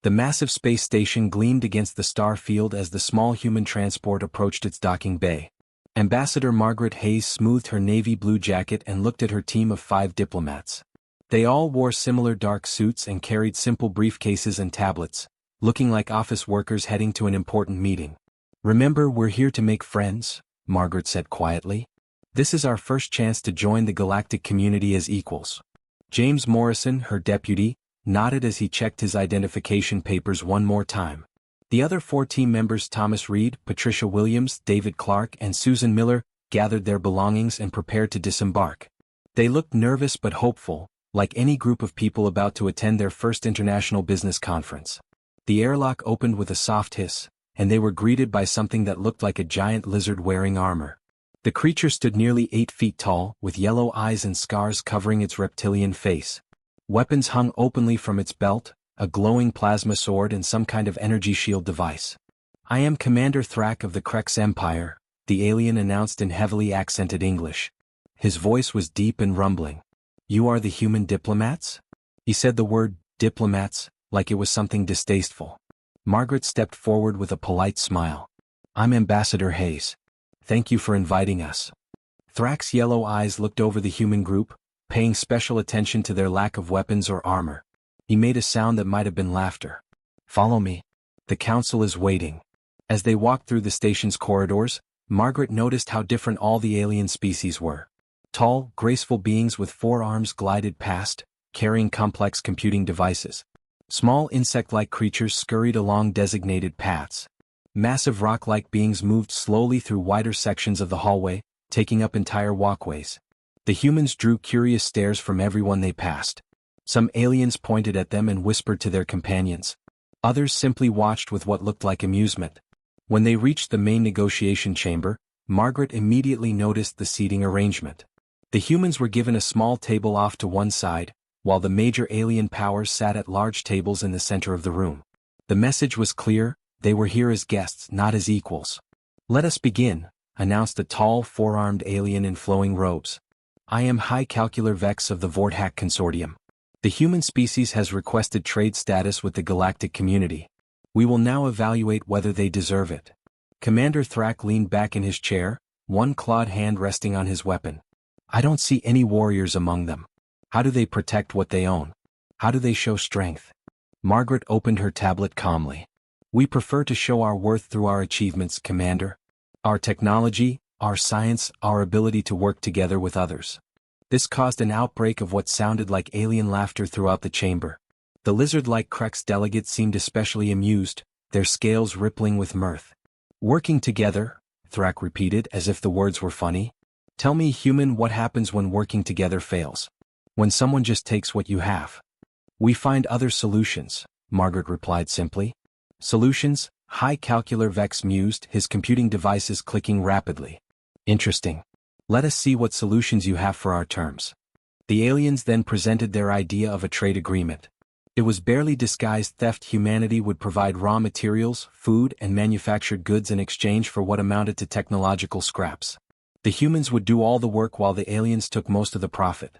The massive space station gleamed against the star field as the small human transport approached its docking bay. Ambassador Margaret Hayes smoothed her navy blue jacket and looked at her team of 5 diplomats. They all wore similar dark suits and carried simple briefcases and tablets, looking like office workers heading to an important meeting. "Remember, we're here to make friends," Margaret said quietly. "This is our first chance to join the galactic community as equals." James Morrison, her deputy, nodded as he checked his identification papers one more time. The other 4 team members, Thomas Reed, Patricia Williams, David Clark, and Susan Miller, gathered their belongings and prepared to disembark. They looked nervous but hopeful, like any group of people about to attend their first international business conference. The airlock opened with a soft hiss, and they were greeted by something that looked like a giant lizard wearing armor. The creature stood nearly 8 feet tall, with yellow eyes and scars covering its reptilian face. Weapons hung openly from its belt, a glowing plasma sword and some kind of energy shield device. "I am Commander Thrak of the Krex Empire," the alien announced in heavily accented English. His voice was deep and rumbling. "You are the human diplomats?" He said the word, diplomats, like it was something distasteful. Margaret stepped forward with a polite smile. "I'm Ambassador Hayes. Thank you for inviting us." Thrak's yellow eyes looked over the human group, paying special attention to their lack of weapons or armor. He made a sound that might have been laughter. "Follow me. The council is waiting." As they walked through the station's corridors, Margaret noticed how different all the alien species were. Tall, graceful beings with 4 arms glided past, carrying complex computing devices. Small insect-like creatures scurried along designated paths. Massive rock-like beings moved slowly through wider sections of the hallway, taking up entire walkways. The humans drew curious stares from everyone they passed. Some aliens pointed at them and whispered to their companions. Others simply watched with what looked like amusement. When they reached the main negotiation chamber, Margaret immediately noticed the seating arrangement. The humans were given a small table off to one side, while the major alien powers sat at large tables in the center of the room. The message was clear: they were here as guests, not as equals. "Let us begin," announced a tall, 4-armed alien in flowing robes. "I am High Calcular Vex of the Vorthack Consortium. The human species has requested trade status with the galactic community. We will now evaluate whether they deserve it." Commander Thrak leaned back in his chair, one clawed hand resting on his weapon. "I don't see any warriors among them. How do they protect what they own? How do they show strength?" Margaret opened her tablet calmly. "We prefer to show our worth through our achievements, Commander. Our technology, our science, our ability to work together with others." This caused an outbreak of what sounded like alien laughter throughout the chamber. The lizard-like Krex delegates seemed especially amused, their scales rippling with mirth. "Working together," Thrak repeated as if the words were funny. "Tell me, human, what happens when working together fails? When someone just takes what you have?" "We find other solutions," Margaret replied simply. "Solutions?" High Calcular Vex mused, his computing devices clicking rapidly. "Interesting. Let us see what solutions you have for our terms." The aliens then presented their idea of a trade agreement. It was barely disguised theft. Humanity would provide raw materials, food, and manufactured goods in exchange for what amounted to technological scraps. The humans would do all the work while the aliens took most of the profit.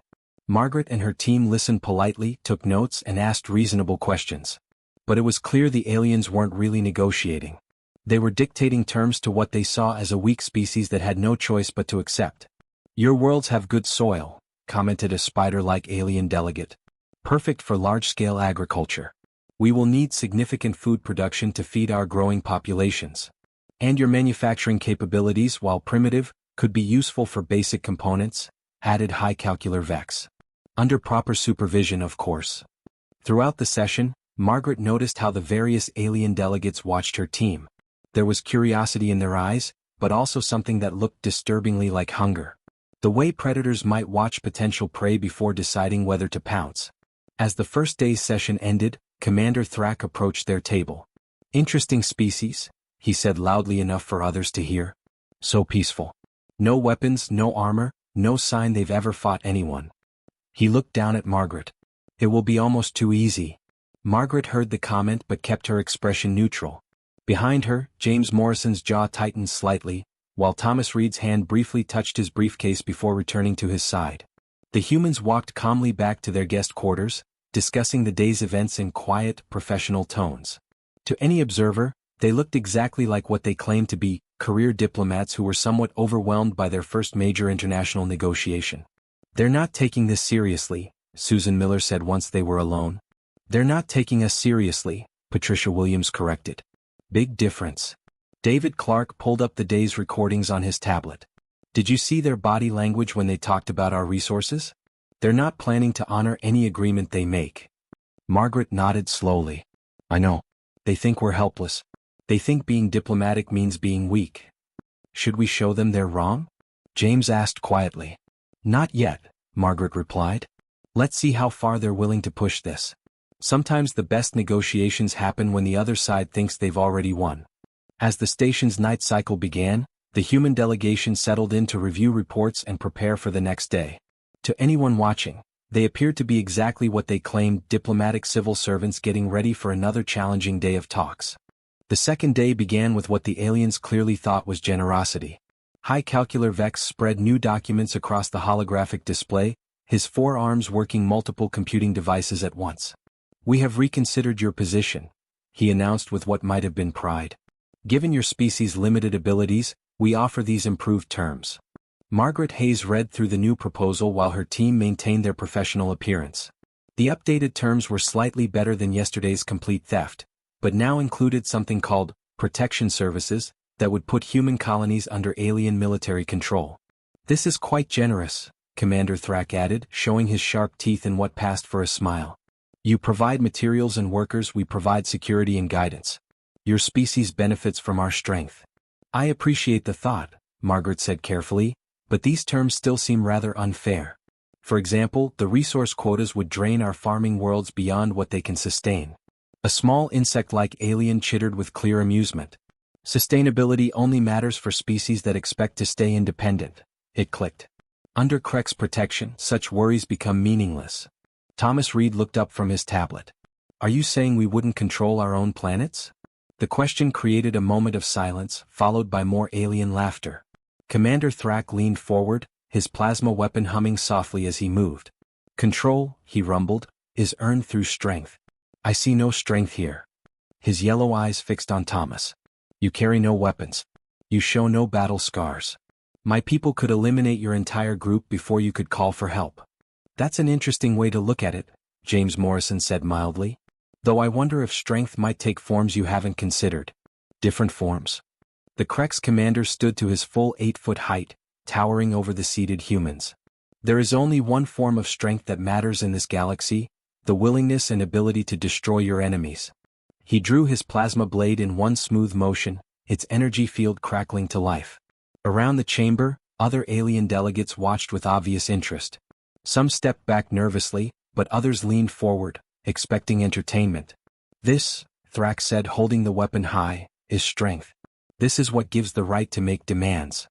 Margaret and her team listened politely, took notes, and asked reasonable questions. But it was clear the aliens weren't really negotiating. They were dictating terms to what they saw as a weak species that had no choice but to accept. "Your worlds have good soil," commented a spider-like alien delegate. "Perfect for large-scale agriculture. We will need significant food production to feed our growing populations. And your manufacturing capabilities, while primitive, could be useful for basic components," added High Calcular Vex. "Under proper supervision, of course." Throughout the session, Margaret noticed how the various alien delegates watched her team. There was curiosity in their eyes, but also something that looked disturbingly like hunger. The way predators might watch potential prey before deciding whether to pounce. As the first day's session ended, Commander Thrak approached their table. "Interesting species," he said loudly enough for others to hear. "So peaceful. No weapons, no armor, no sign they've ever fought anyone." He looked down at Margaret. "It will be almost too easy." Margaret heard the comment but kept her expression neutral. Behind her, James Morrison's jaw tightened slightly, while Thomas Reed's hand briefly touched his briefcase before returning to his side. The humans walked calmly back to their guest quarters, discussing the day's events in quiet, professional tones. To any observer, they looked exactly like what they claimed to be, career diplomats who were somewhat overwhelmed by their first major international negotiation. "They're not taking this seriously," Susan Miller said once they were alone. "They're not taking us seriously," Patricia Williams corrected. "Big difference." David Clark pulled up the day's recordings on his tablet. "Did you see their body language when they talked about our resources? They're not planning to honor any agreement they make." Margaret nodded slowly. "I know. They think we're helpless. They think being diplomatic means being weak." "Should we show them they're wrong?" James asked quietly. "Not yet," Margaret replied. "Let's see how far they're willing to push this. Sometimes the best negotiations happen when the other side thinks they've already won." As the station's night cycle began, the human delegation settled in to review reports and prepare for the next day. To anyone watching, they appeared to be exactly what they claimed: diplomatic civil servants getting ready for another challenging day of talks. The second day began with what the aliens clearly thought was generosity. High Calcular Vex spread new documents across the holographic display, his 4 arms working multiple computing devices at once. "We have reconsidered your position," he announced with what might have been pride. "Given your species' limited abilities, we offer these improved terms." Margaret Hayes read through the new proposal while her team maintained their professional appearance. The updated terms were slightly better than yesterday's complete theft, but now included something called protection services that would put human colonies under alien military control. "This is quite generous," Commander Thrak added, showing his sharp teeth in what passed for a smile. "You provide materials and workers, we provide security and guidance. Your species benefits from our strength." "I appreciate the thought," Margaret said carefully, "but these terms still seem rather unfair. For example, the resource quotas would drain our farming worlds beyond what they can sustain." A small insect-like alien chittered with clear amusement. "Sustainability only matters for species that expect to stay independent," it clicked. "Under Krek's protection, such worries become meaningless." Thomas Reed looked up from his tablet. "Are you saying we wouldn't control our own planets?" The question created a moment of silence, followed by more alien laughter. Commander Thrak leaned forward, his plasma weapon humming softly as he moved. "Control," he rumbled, "is earned through strength. I see no strength here." His yellow eyes fixed on Thomas. "You carry no weapons. You show no battle scars. My people could eliminate your entire group before you could call for help." "That's an interesting way to look at it," James Morrison said mildly. "Though I wonder if strength might take forms you haven't considered." "Different forms?" The Krek's commander stood to his full 8-foot height, towering over the seated humans. "There is only one form of strength that matters in this galaxy: the willingness and ability to destroy your enemies." He drew his plasma blade in one smooth motion, its energy field crackling to life. Around the chamber, other alien delegates watched with obvious interest. Some stepped back nervously, but others leaned forward, expecting entertainment. "This," Thrak said, holding the weapon high, "is strength. This is what gives the right to make demands."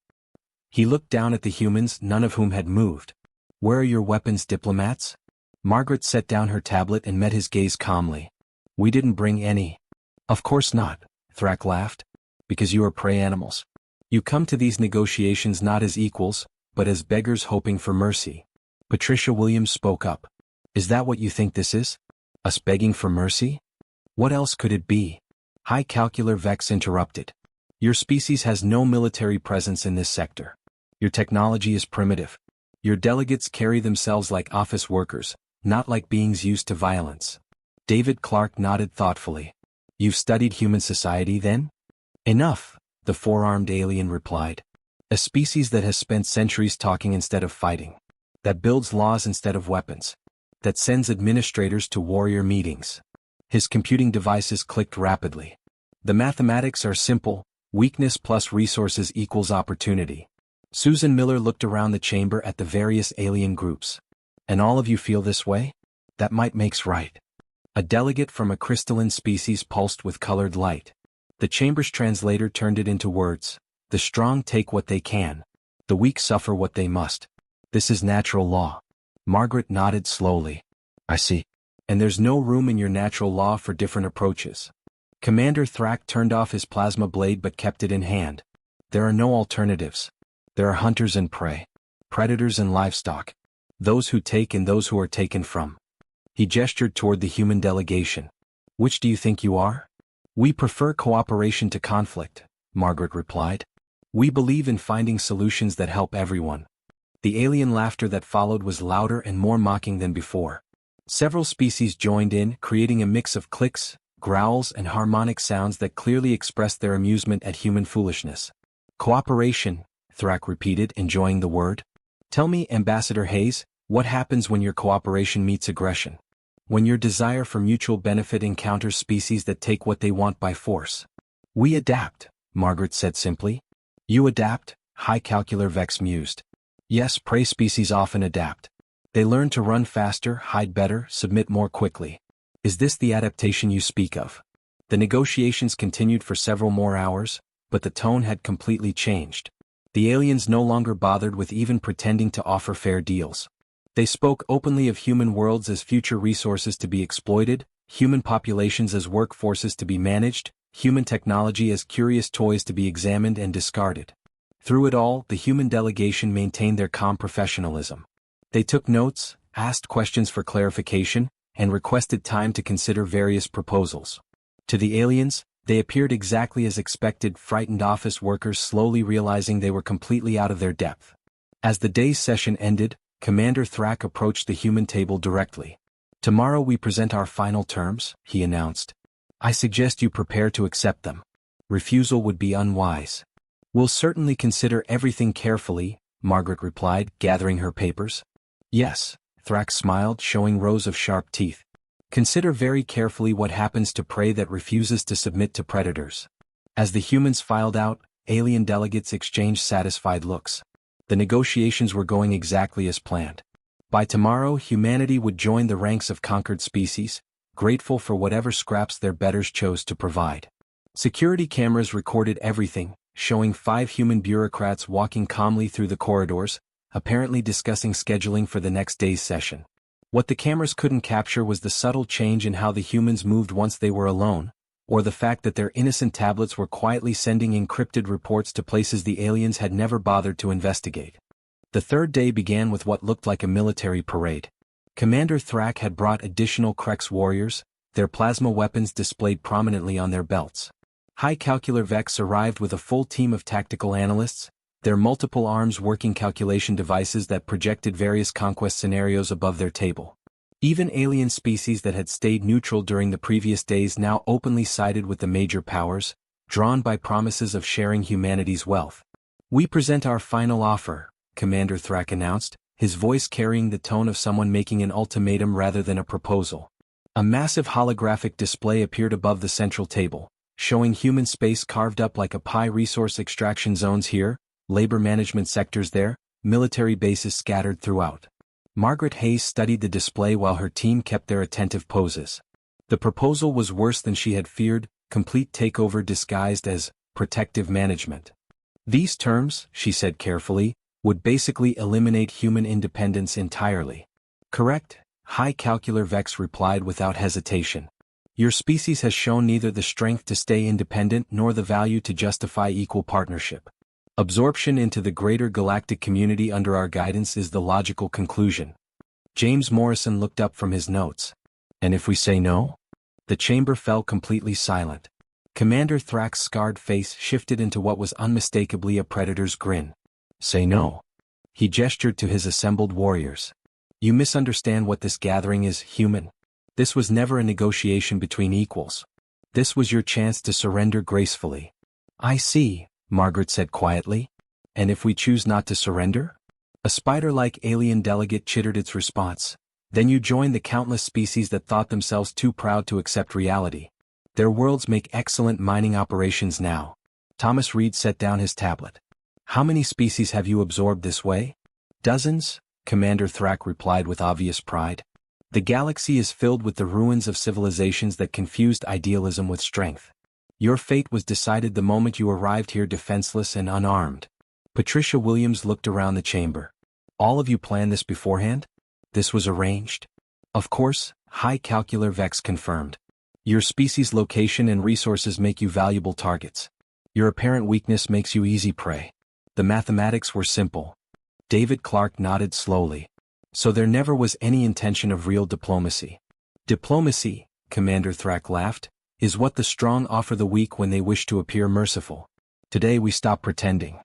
He looked down at the humans, none of whom had moved. "Where are your weapons, diplomats?" Margaret set down her tablet and met his gaze calmly. "We didn't bring any." "Of course not," Thrak laughed. "Because you are prey animals. You come to these negotiations not as equals, but as beggars hoping for mercy." Patricia Williams spoke up. "Is that what you think this is? Us begging for mercy? What else could it be?" High Calcular Vex interrupted. "Your species has no military presence in this sector. Your technology is primitive. Your delegates carry themselves like office workers, not like beings used to violence." David Clark nodded thoughtfully. "You've studied human society, then?" "Enough," the 4-armed alien replied. "A species that has spent centuries talking instead of fighting. That builds laws instead of weapons. That sends administrators to warrior meetings." His computing devices clicked rapidly. "The mathematics are simple: weakness plus resources equals opportunity." Susan Miller looked around the chamber at the various alien groups. "And all of you feel this way? That might makes right." A delegate from a crystalline species pulsed with colored light. The chamber's translator turned it into words. "The strong take what they can. The weak suffer what they must. This is natural law." Margaret nodded slowly. "I see. And there's no room in your natural law for different approaches." Commander Thrak turned off his plasma blade but kept it in hand. "There are no alternatives. There are hunters and prey, predators and livestock, those who take and those who are taken from. He gestured toward the human delegation. Which do you think you are? We prefer cooperation to conflict, Margaret replied. We believe in finding solutions that help everyone. The alien laughter that followed was louder and more mocking than before. Several species joined in, creating a mix of clicks, growls, and harmonic sounds that clearly expressed their amusement at human foolishness. Cooperation, Thrak repeated, enjoying the word. Tell me, Ambassador Hayes, what happens when your cooperation meets aggression? When your desire for mutual benefit encounters species that take what they want by force? We adapt, Margaret said simply. You adapt? High Calcular Vex mused. Yes, prey species often adapt. They learn to run faster, hide better, submit more quickly. Is this the adaptation you speak of? The negotiations continued for several more hours, but the tone had completely changed. The aliens no longer bothered with even pretending to offer fair deals. They spoke openly of human worlds as future resources to be exploited, human populations as workforces to be managed, human technology as curious toys to be examined and discarded. Through it all, the human delegation maintained their calm professionalism. They took notes, asked questions for clarification, and requested time to consider various proposals. To the aliens, they appeared exactly as expected, frightened office workers slowly realizing they were completely out of their depth. As the day's session ended, Commander Thrak approached the human table directly. Tomorrow we present our final terms, he announced. I suggest you prepare to accept them. Refusal would be unwise. We'll certainly consider everything carefully, Margaret replied, gathering her papers. Yes, Thrak smiled, showing rows of sharp teeth. Consider very carefully what happens to prey that refuses to submit to predators. As the humans filed out, alien delegates exchanged satisfied looks. The negotiations were going exactly as planned. By tomorrow, humanity would join the ranks of conquered species, grateful for whatever scraps their betters chose to provide. Security cameras recorded everything, showing 5 human bureaucrats walking calmly through the corridors, apparently discussing scheduling for the next day's session. What the cameras couldn't capture was the subtle change in how the humans moved once they were alone, or the fact that their innocent tablets were quietly sending encrypted reports to places the aliens had never bothered to investigate. The third day began with what looked like a military parade. Commander Thrak had brought additional Krex warriors, their plasma weapons displayed prominently on their belts. High Calcular Vex arrived with a full team of tactical analysts, their multiple arms working calculation devices that projected various conquest scenarios above their table. Even alien species that had stayed neutral during the previous days now openly sided with the major powers, drawn by promises of sharing humanity's wealth. We present our final offer, Commander Thrak announced, his voice carrying the tone of someone making an ultimatum rather than a proposal. A massive holographic display appeared above the central table, showing human space carved up like a pie, resource extraction zones here, labor management sectors there, military bases scattered throughout. Margaret Hayes studied the display while her team kept their attentive poses. The proposal was worse than she had feared, complete takeover disguised as protective management. These terms, she said carefully, would basically eliminate human independence entirely. Correct, High Calcular Vex replied without hesitation. Your species has shown neither the strength to stay independent nor the value to justify equal partnership. Absorption into the greater galactic community under our guidance is the logical conclusion. James Morrison looked up from his notes. And if we say no? The chamber fell completely silent. Commander Thrak's scarred face shifted into what was unmistakably a predator's grin. Say no. He gestured to his assembled warriors. You misunderstand what this gathering is, human. This was never a negotiation between equals. This was your chance to surrender gracefully. I see, Margaret said quietly. And if we choose not to surrender? A spider-like alien delegate chittered its response. Then you join the countless species that thought themselves too proud to accept reality. Their worlds make excellent mining operations now. Thomas Reed set down his tablet. How many species have you absorbed this way? Dozens, Commander Thrak replied with obvious pride. The galaxy is filled with the ruins of civilizations that confused idealism with strength. Your fate was decided the moment you arrived here defenseless and unarmed. Patricia Williams looked around the chamber. All of you planned this beforehand? This was arranged? Of course, High Calcular Vex confirmed. Your species' location and resources make you valuable targets. Your apparent weakness makes you easy prey. The mathematics were simple. David Clark nodded slowly. So there never was any intention of real diplomacy. Diplomacy, Commander Thrak laughed, is what the strong offer the weak when they wish to appear merciful. Today we stop pretending.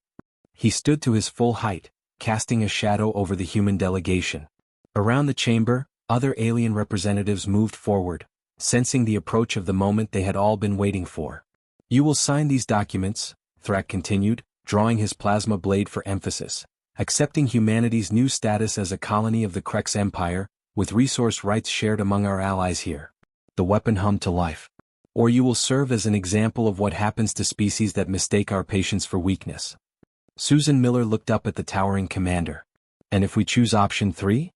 He stood to his full height, casting a shadow over the human delegation. Around the chamber, other alien representatives moved forward, sensing the approach of the moment they had all been waiting for. You will sign these documents, Thrak continued, drawing his plasma blade for emphasis, accepting humanity's new status as a colony of the Krex Empire, with resource rights shared among our allies here. The weapon hummed to life. Or you will serve as an example of what happens to species that mistake our patience for weakness. Susan Miller looked up at the towering commander. And if we choose option 3?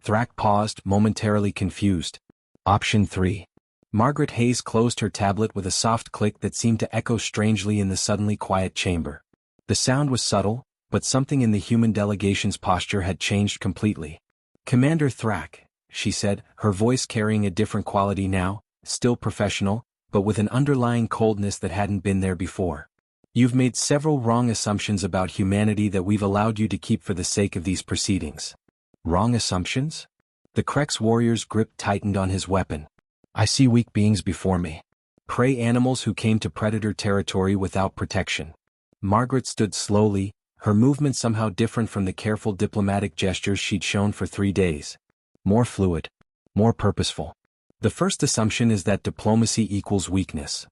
Thrak paused, momentarily confused. Option 3. Margaret Hayes closed her tablet with a soft click that seemed to echo strangely in the suddenly quiet chamber. The sound was subtle, but something in the human delegation's posture had changed completely. Commander Thrak, she said, her voice carrying a different quality now, still professional, but with an underlying coldness that hadn't been there before. You've made several wrong assumptions about humanity that we've allowed you to keep for the sake of these proceedings. Wrong assumptions? The Krex warrior's grip tightened on his weapon. I see weak beings before me. Prey animals who came to predator territory without protection. Margaret stood slowly, her movement somehow different from the careful diplomatic gestures she'd shown for 3 days. More fluid. More purposeful. The first assumption is that diplomacy equals weakness.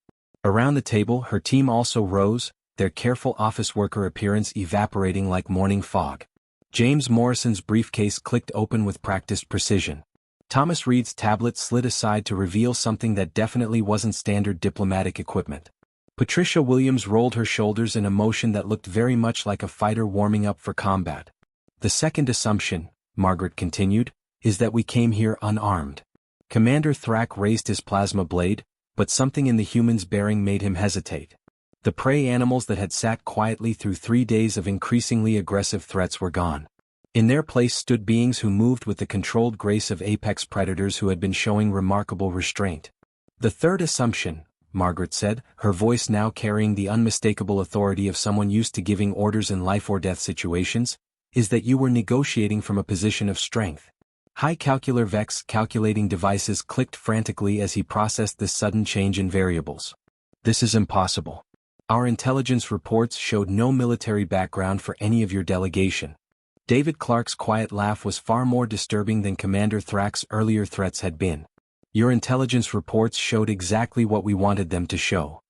Around the table, her team also rose, their careful office worker appearance evaporating like morning fog. James Morrison's briefcase clicked open with practiced precision. Thomas Reed's tablet slid aside to reveal something that definitely wasn't standard diplomatic equipment. Patricia Williams rolled her shoulders in a motion that looked very much like a fighter warming up for combat. The second assumption, Margaret continued, is that we came here unarmed. Commander Thrak raised his plasma blade, but something in the human's bearing made him hesitate. The prey animals that had sat quietly through 3 days of increasingly aggressive threats were gone. In their place stood beings who moved with the controlled grace of apex predators who had been showing remarkable restraint. The third assumption, Margaret said, her voice now carrying the unmistakable authority of someone used to giving orders in life-or-death situations, is that you were negotiating from a position of strength. High Calcular Vex calculating devices clicked frantically as he processed this sudden change in variables. This is impossible. Our intelligence reports showed no military background for any of your delegation. David Clark's quiet laugh was far more disturbing than Commander Thrak's earlier threats had been. Your intelligence reports showed exactly what we wanted them to show.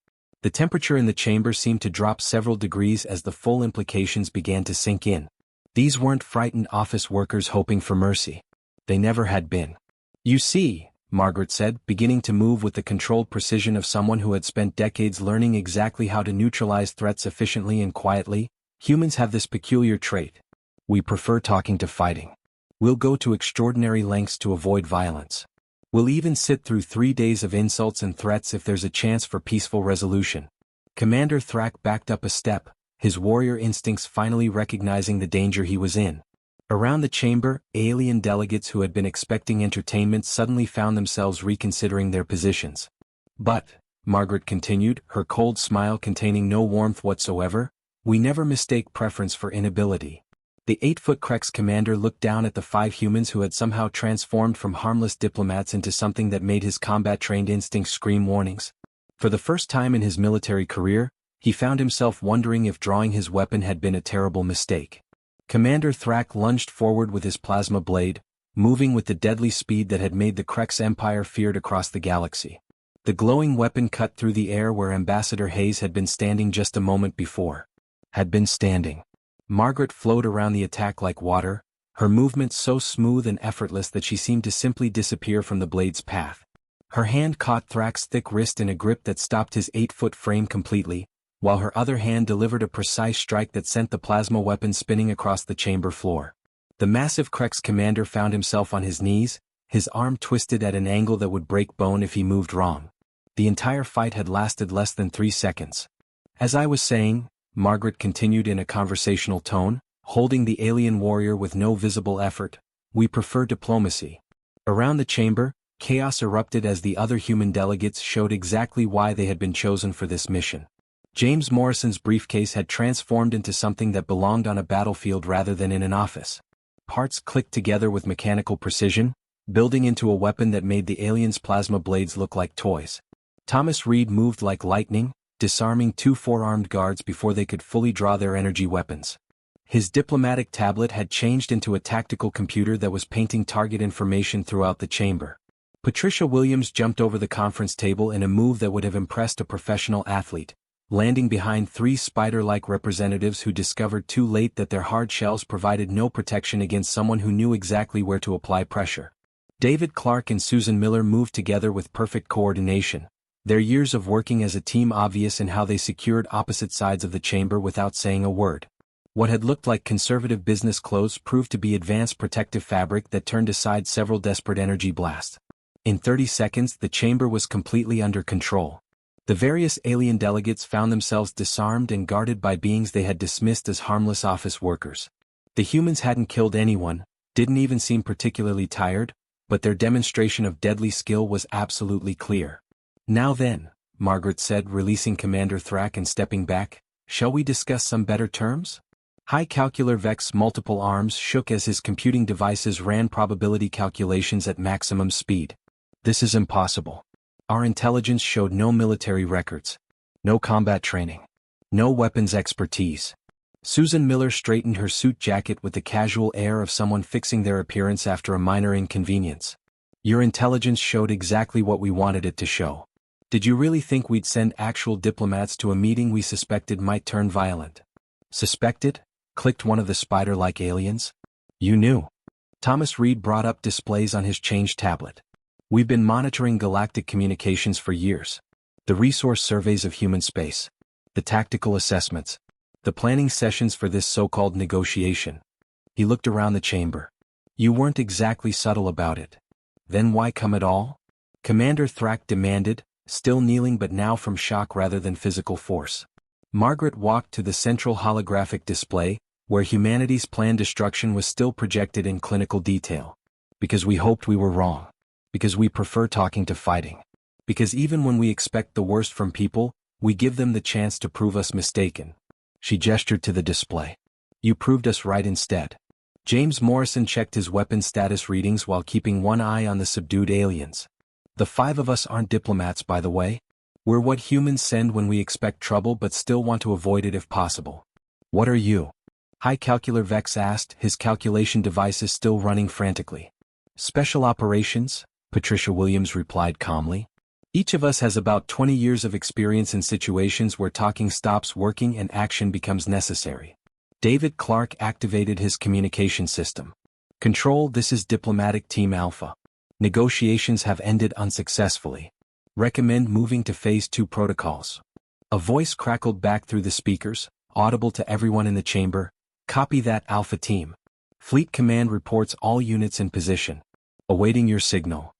The temperature in the chamber seemed to drop several degrees as the full implications began to sink in. These weren't frightened office workers hoping for mercy. They never had been. You see, Margaret said, beginning to move with the controlled precision of someone who had spent decades learning exactly how to neutralize threats efficiently and quietly, humans have this peculiar trait. We prefer talking to fighting. We'll go to extraordinary lengths to avoid violence. We'll even sit through 3 days of insults and threats if there's a chance for peaceful resolution. Commander Thrak backed up a step, his warrior instincts finally recognizing the danger he was in. Around the chamber, alien delegates who had been expecting entertainment suddenly found themselves reconsidering their positions. But, Margaret continued, her cold smile containing no warmth whatsoever, we never mistake preference for inability. The 8-foot Krex commander looked down at the 5 humans who had somehow transformed from harmless diplomats into something that made his combat-trained instincts scream warnings. For the first time in his military career, he found himself wondering if drawing his weapon had been a terrible mistake. Commander Thrak lunged forward with his plasma blade, moving with the deadly speed that had made the Krex Empire feared across the galaxy. The glowing weapon cut through the air where Ambassador Hayes had been standing just a moment before. Margaret flowed around the attack like water, her movements so smooth and effortless that she seemed to simply disappear from the blade's path. Her hand caught Thrak's thick wrist in a grip that stopped his 8-foot frame completely, while her other hand delivered a precise strike that sent the plasma weapon spinning across the chamber floor. The massive Krex commander found himself on his knees, his arm twisted at an angle that would break bone if he moved wrong. The entire fight had lasted less than 3 seconds. As I was saying, Margaret continued in a conversational tone, holding the alien warrior with no visible effort, we prefer diplomacy. Around the chamber, chaos erupted as the other human delegates showed exactly why they had been chosen for this mission. James Morrison's briefcase had transformed into something that belonged on a battlefield rather than in an office. Parts clicked together with mechanical precision, building into a weapon that made the aliens' plasma blades look like toys. Thomas Reed moved like lightning, disarming 2 four-armed guards before they could fully draw their energy weapons. His diplomatic tablet had changed into a tactical computer that was painting target information throughout the chamber. Patricia Williams jumped over the conference table in a move that would have impressed a professional athlete, landing behind 3 spider-like representatives who discovered too late that their hard shells provided no protection against someone who knew exactly where to apply pressure. David Clark and Susan Miller moved together with perfect coordination, their years of working as a team obvious in how they secured opposite sides of the chamber without saying a word. What had looked like conservative business clothes proved to be advanced protective fabric that turned aside several desperate energy blasts. In 30 seconds, the chamber was completely under control. The various alien delegates found themselves disarmed and guarded by beings they had dismissed as harmless office workers. The humans hadn't killed anyone, didn't even seem particularly tired, but their demonstration of deadly skill was absolutely clear. "Now then," Margaret said, releasing Commander Thrak and stepping back, "shall we discuss some better terms?" High Calcular Vex's multiple arms shook as his computing devices ran probability calculations at maximum speed. "This is impossible. Our intelligence showed no military records, no combat training, no weapons expertise." Susan Miller straightened her suit jacket with the casual air of someone fixing their appearance after a minor inconvenience. "Your intelligence showed exactly what we wanted it to show. Did you really think we'd send actual diplomats to a meeting we suspected might turn violent?" "Suspected?" clicked one of the spider-like aliens. "You knew." Thomas Reed brought up displays on his change tablet. "We've been monitoring galactic communications for years. The resource surveys of human space. The tactical assessments. The planning sessions for this so-called negotiation." He looked around the chamber. "You weren't exactly subtle about it. Then why come at all?" Commander Thrak demanded, still kneeling but now from shock rather than physical force. Margaret walked to the central holographic display, where humanity's planned destruction was still projected in clinical detail. "Because we hoped we were wrong. Because we prefer talking to fighting. Because even when we expect the worst from people, we give them the chance to prove us mistaken." She gestured to the display. "You proved us right instead." James Morrison checked his weapon status readings while keeping one eye on the subdued aliens. "The 5 of us aren't diplomats, by the way. We're what humans send when we expect trouble but still want to avoid it if possible." "What are you?" High Calcular Vex asked, his calculation devices still running frantically. "Special Operations," Patricia Williams replied calmly. "Each of us has about 20 years of experience in situations where talking stops working and action becomes necessary." David Clark activated his communication system. "Control, this is Diplomatic Team Alpha. Negotiations have ended unsuccessfully. Recommend moving to Phase 2 protocols." A voice crackled back through the speakers, audible to everyone in the chamber. "Copy that, Alpha Team. Fleet Command reports all units in position. Awaiting your signal."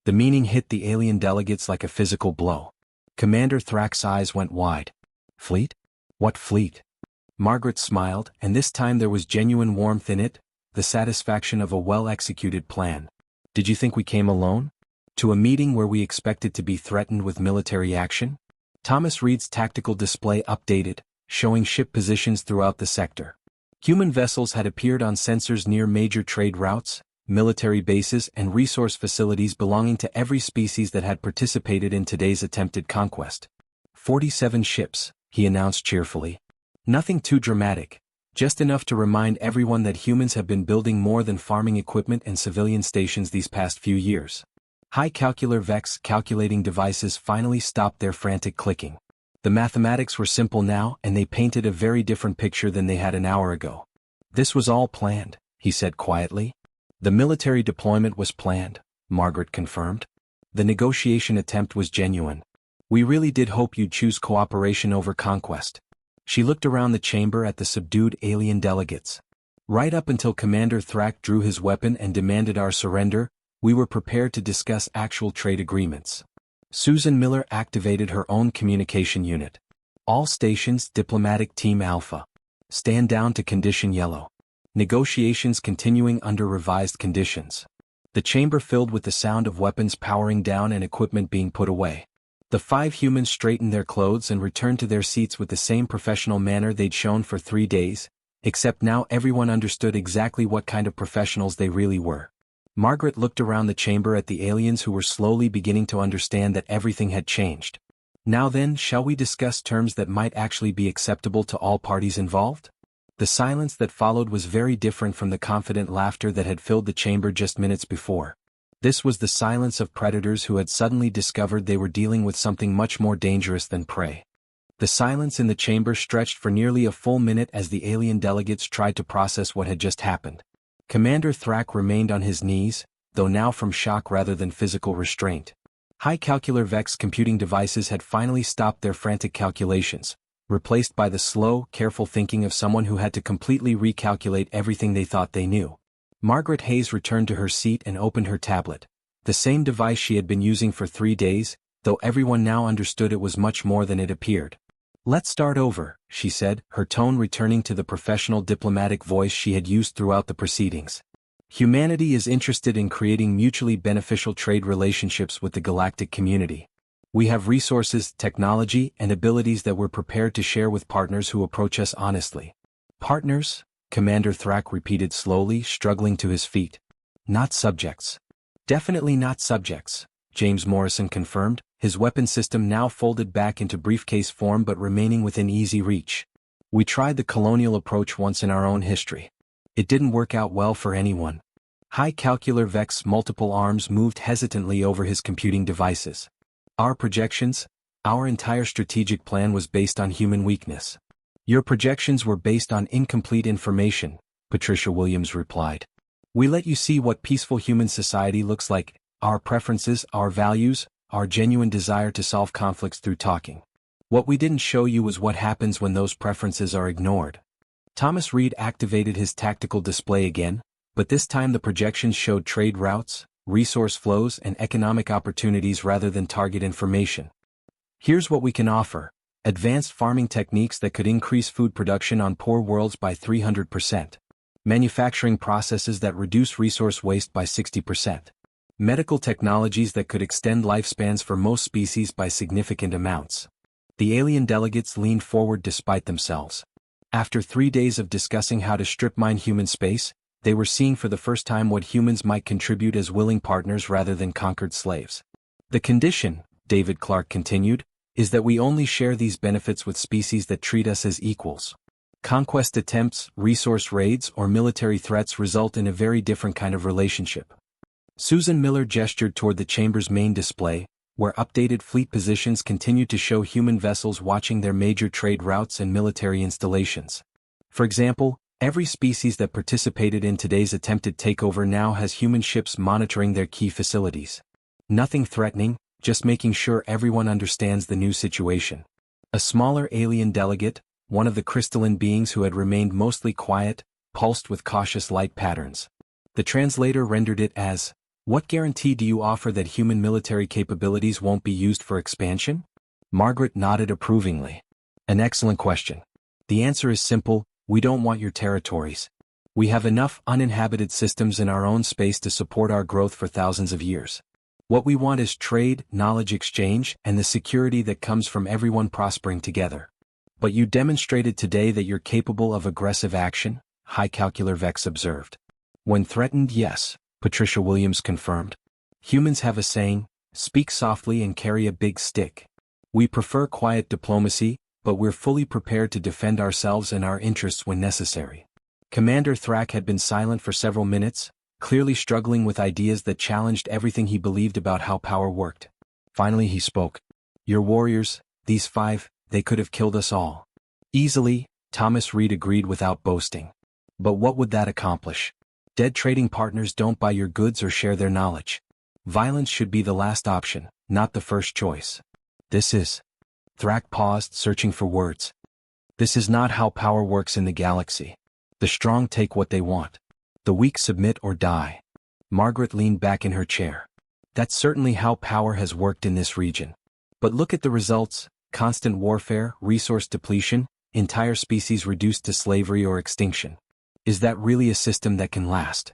The meaning hit the alien delegates like a physical blow. Commander Thrak's eyes went wide. "Fleet? What fleet?" Margaret smiled, and this time there was genuine warmth in it, the satisfaction of a well-executed plan. "Did you think we came alone? To a meeting where we expected to be threatened with military action?" Thomas Reed's tactical display updated, showing ship positions throughout the sector. Human vessels had appeared on sensors near major trade routes, military bases and resource facilities belonging to every species that had participated in today's attempted conquest. 47 ships, he announced cheerfully. "Nothing too dramatic, just enough to remind everyone that humans have been building more than farming equipment and civilian stations these past few years." High Calcular Vex calculating devices finally stopped their frantic clicking. The mathematics were simple now, and they painted a very different picture than they had an hour ago. "This was all planned," he said quietly. "The military deployment was planned," Margaret confirmed. "The negotiation attempt was genuine. We really did hope you'd choose cooperation over conquest." She looked around the chamber at the subdued alien delegates. "Right up until Commander Thrak drew his weapon and demanded our surrender, we were prepared to discuss actual trade agreements." Susan Miller activated her own communication unit. "All stations, Diplomatic Team Alpha. Stand down to Condition Yellow. Negotiations continuing under revised conditions." The chamber filled with the sound of weapons powering down and equipment being put away. The 5 humans straightened their clothes and returned to their seats with the same professional manner they'd shown for 3 days, except now everyone understood exactly what kind of professionals they really were. Margaret looked around the chamber at the aliens who were slowly beginning to understand that everything had changed. Now then, shall we discuss terms that might actually be acceptable to all parties involved? The silence that followed was very different from the confident laughter that had filled the chamber just minutes before. This was the silence of predators who had suddenly discovered they were dealing with something much more dangerous than prey. The silence in the chamber stretched for nearly a full minute as the alien delegates tried to process what had just happened. Commander Thrak remained on his knees, though now from shock rather than physical restraint. High calcular Vex computing devices had finally stopped their frantic calculations, replaced by the slow, careful thinking of someone who had to completely recalculate everything they thought they knew. Margaret Hayes returned to her seat and opened her tablet, the same device she had been using for 3 days, though everyone now understood it was much more than it appeared. "Let's start over," she said, her tone returning to the professional diplomatic voice she had used throughout the proceedings. "Humanity is interested in creating mutually beneficial trade relationships with the galactic community. We have resources, technology, and abilities that we're prepared to share with partners who approach us honestly." "Partners?" Commander Thrak repeated slowly, struggling to his feet. "Not subjects." "Definitely not subjects," James Morrison confirmed, his weapon system now folded back into briefcase form but remaining within easy reach. "We tried the colonial approach once in our own history. It didn't work out well for anyone." High calcular Vex's multiple arms moved hesitantly over his computing devices. "Our projections, our entire strategic plan was based on human weakness." "Your projections were based on incomplete information," Patricia Williams replied. "We let you see what peaceful human society looks like, our preferences, our values, our genuine desire to solve conflicts through talking. What we didn't show you was what happens when those preferences are ignored." Thomas Reed activated his tactical display again, but this time the projections showed trade routes, resource flows, and economic opportunities rather than target information. "Here's what we can offer. Advanced farming techniques that could increase food production on poor worlds by 300%. Manufacturing processes that reduce resource waste by 60%. Medical technologies that could extend lifespans for most species by significant amounts." The alien delegates leaned forward despite themselves. After 3 days of discussing how to strip mine human space, they were seeing for the first time what humans might contribute as willing partners rather than conquered slaves. "The condition," David Clark continued, "is that we only share these benefits with species that treat us as equals. Conquest attempts, resource raids, or military threats result in a very different kind of relationship." Susan Miller gestured toward the chamber's main display, where updated fleet positions continued to show human vessels watching their major trade routes and military installations. "For example, every species that participated in today's attempted takeover now has human ships monitoring their key facilities. Nothing threatening, just making sure everyone understands the new situation." A smaller alien delegate, one of the crystalline beings who had remained mostly quiet, pulsed with cautious light patterns. The translator rendered it as, "What guarantee do you offer that human military capabilities won't be used for expansion?" Margaret nodded approvingly. "An excellent question. The answer is simple: we don't want your territories. We have enough uninhabited systems in our own space to support our growth for thousands of years. What we want is trade, knowledge exchange, and the security that comes from everyone prospering together." "But you demonstrated today that you're capable of aggressive action," High Calcular Vex observed. "When threatened, yes," Patricia Williams confirmed. "Humans have a saying, speak softly and carry a big stick. We prefer quiet diplomacy, but we're fully prepared to defend ourselves and our interests when necessary." Commander Thrak had been silent for several minutes, clearly struggling with ideas that challenged everything he believed about how power worked. Finally he spoke. "Your warriors, these 5, they could have killed us all." "Easily," Thomas Reed agreed without boasting. "But what would that accomplish? Dead trading partners don't buy your goods or share their knowledge. Violence should be the last option, not the first choice." "This is..." Thrak paused, searching for words. "This is not how power works in the galaxy. The strong take what they want. The weak submit or die." Margaret leaned back in her chair. "That's certainly how power has worked in this region. But look at the results: constant warfare, resource depletion, entire species reduced to slavery or extinction. Is that really a system that can last?"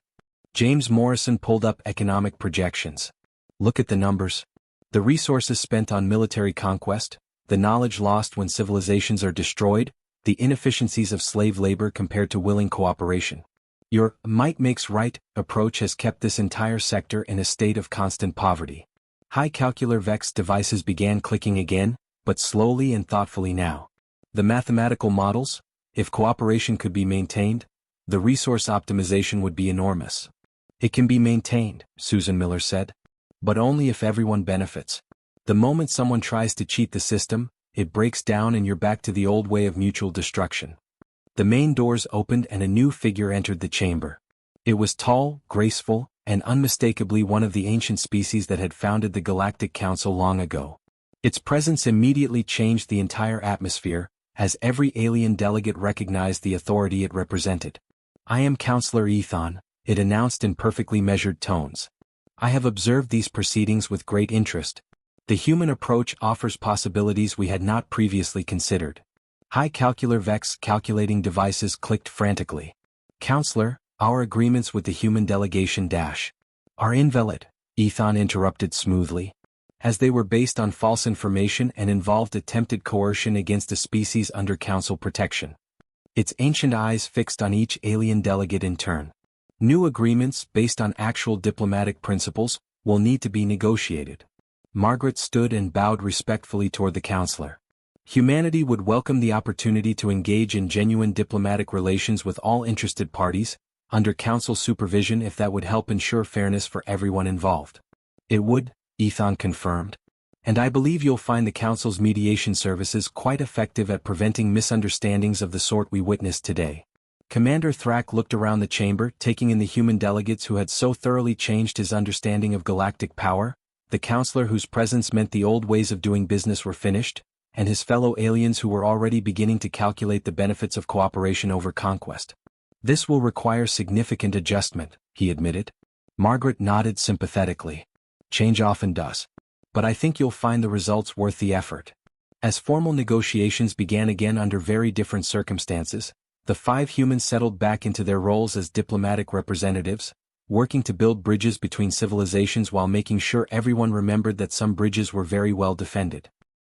James Morrison pulled up economic projections. "Look at the numbers. The resources spent on military conquest, the knowledge lost when civilizations are destroyed, the inefficiencies of slave labor compared to willing cooperation. Your might makes right approach has kept this entire sector in a state of constant poverty. High calcular Vex devices began clicking again, but slowly and thoughtfully now. The mathematical models, if cooperation could be maintained, the resource optimization would be enormous. It can be maintained, Susan Miller said. But only if everyone benefits. The moment someone tries to cheat the system, it breaks down and you're back to the old way of mutual destruction. The main doors opened and a new figure entered the chamber. It was tall, graceful, and unmistakably one of the ancient species that had founded the Galactic Council long ago. Its presence immediately changed the entire atmosphere, as every alien delegate recognized the authority it represented. I am Counselor Ethan, it announced in perfectly measured tones. I have observed these proceedings with great interest. The human approach offers possibilities we had not previously considered. High calcular Vex calculating devices clicked frantically. Counselor, our agreements with the human delegation are invalid, Ethan interrupted smoothly. As they were based on false information and involved attempted coercion against a species under council protection. Its ancient eyes fixed on each alien delegate in turn. New agreements based on actual diplomatic principles will need to be negotiated. Margaret stood and bowed respectfully toward the counselor. Humanity would welcome the opportunity to engage in genuine diplomatic relations with all interested parties, under council supervision if that would help ensure fairness for everyone involved. It would, Ethan confirmed. And I believe you'll find the council's mediation services quite effective at preventing misunderstandings of the sort we witnessed today. Commander Thrak looked around the chamber, taking in the human delegates who had so thoroughly changed his understanding of galactic power, the counselor whose presence meant the old ways of doing business were finished, and his fellow aliens who were already beginning to calculate the benefits of cooperation over conquest. This will require significant adjustment, he admitted. Margaret nodded sympathetically. Change often does. But I think you'll find the results worth the effort. As formal negotiations began again under very different circumstances, the 5 humans settled back into their roles as diplomatic representatives, working to build bridges between civilizations while making sure everyone remembered that some bridges were very well defended.